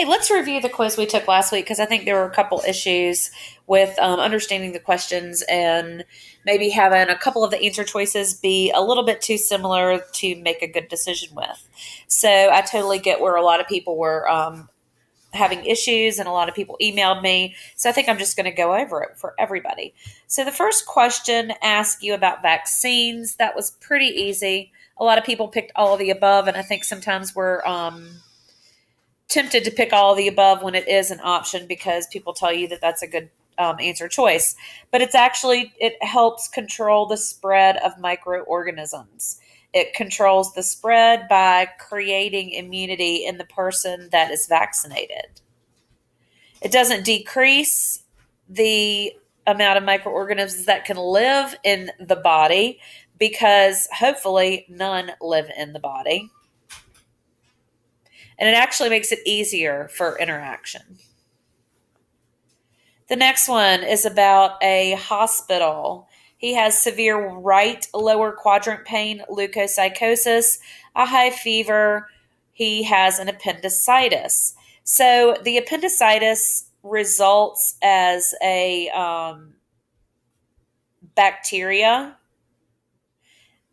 Hey, let's review the quiz we took last week because I think there were a couple issues with understanding the questions and maybe having a couple of the answer choices be a little bit too similar to make a good decision with. So I totally get where a lot of people were having issues and a lot of people emailed me. So I think I'm just going to go over it for everybody. So the first question asked you about vaccines. That was pretty easy. A lot of people picked all of the above, and I think sometimes we're tempted to pick all of the above when it is an option because people tell you that that's a good answer choice. But it helps control the spread of microorganisms. It controls the spread by creating immunity in the person that is vaccinated. It doesn't decrease the amount of microorganisms that can live in the body because hopefully none live in the body. And it actually makes it easier for interaction. The next one is about a hospital. He has severe right lower quadrant pain, leukocytosis, a high fever. He has an appendicitis. So the appendicitis results as a bacteria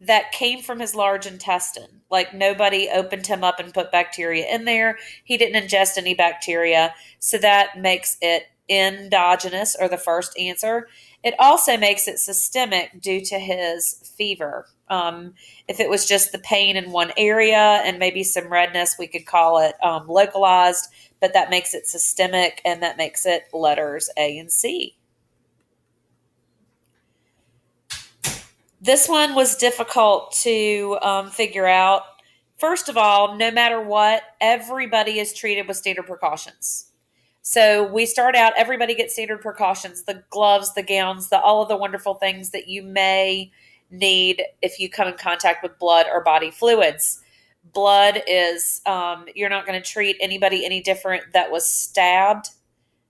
that came from his large intestine. Like nobody opened him up and put bacteria in there. He didn't ingest any bacteria. So that makes it endogenous, or the first answer. It also makes it systemic due to his fever. If it was just the pain in one area and maybe some redness, we could call it localized, but that makes it systemic and that makes it letters A and C. This one was difficult to figure out. First of all, no matter what, everybody is treated with standard precautions. So we start out, everybody gets standard precautions, the gloves, the gowns, all of the wonderful things that you may need if you come in contact with blood or body fluids. Blood is, you're not going to treat anybody any different that was stabbed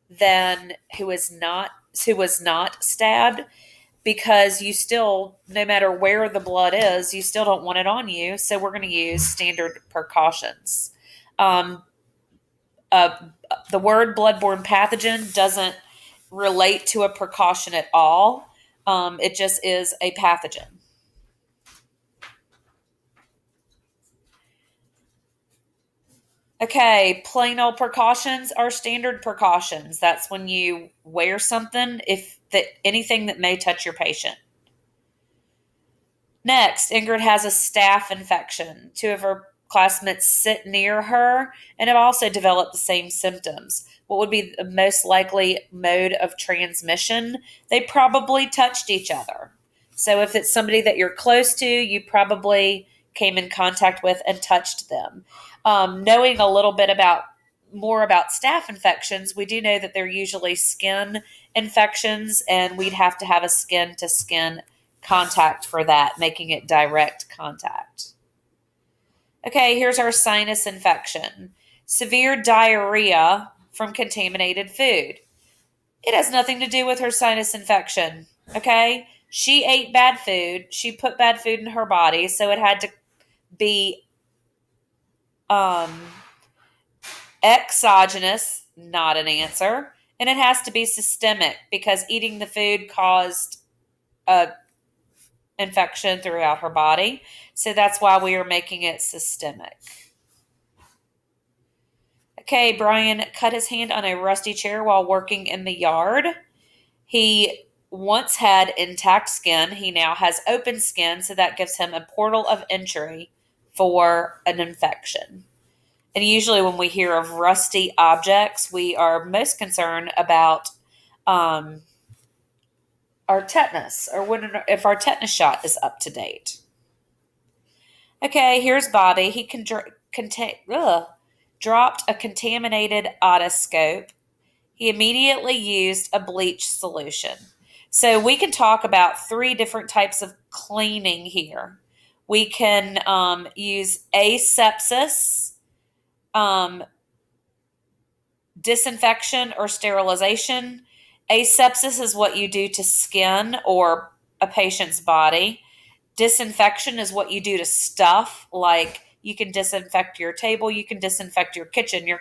than who was not stabbed, because you still, no matter where the blood is, you still don't want it on you. So we're going to use standard precautions. Um, uh, the word bloodborne pathogen doesn't relate to a precaution at all. It just is a pathogen. Okay, plain old precautions are standard precautions. That's when you wear something anything that may touch your patient. Next, Ingrid has a staph infection. Two of her classmates sit near her and have also developed the same symptoms. What would be the most likely mode of transmission? They probably touched each other. So if it's somebody that you're close to, you probably came in contact with and touched them. Knowing a little bit more about staph infections, we do know that they're usually skin infections, and we'd have to have a skin to skin contact for that, making it direct contact. Okay, here's our sinus infection. Severe diarrhea from contaminated food. It has nothing to do with her sinus infection, okay? She ate bad food. She put bad food in her body, so it had to be exogenous, not an answer. And it has to be systemic because eating the food caused a infection throughout her body. So that's why we are making it systemic. Okay, Brian cut his hand on a rusty chair while working in the yard. He once had intact skin. He now has open skin, so that gives him a portal of entry for an infection. And usually when we hear of rusty objects, we are most concerned about our tetanus, or if our tetanus shot is up to date. Okay, here's Bobby. He dropped a contaminated otoscope. He immediately used a bleach solution. So we can talk about three different types of cleaning here. We can use asepsis, disinfection, or sterilization. Asepsis is what you do to skin or a patient's body. Disinfection is what you do to stuff, like you can disinfect your table, you can disinfect your kitchen, your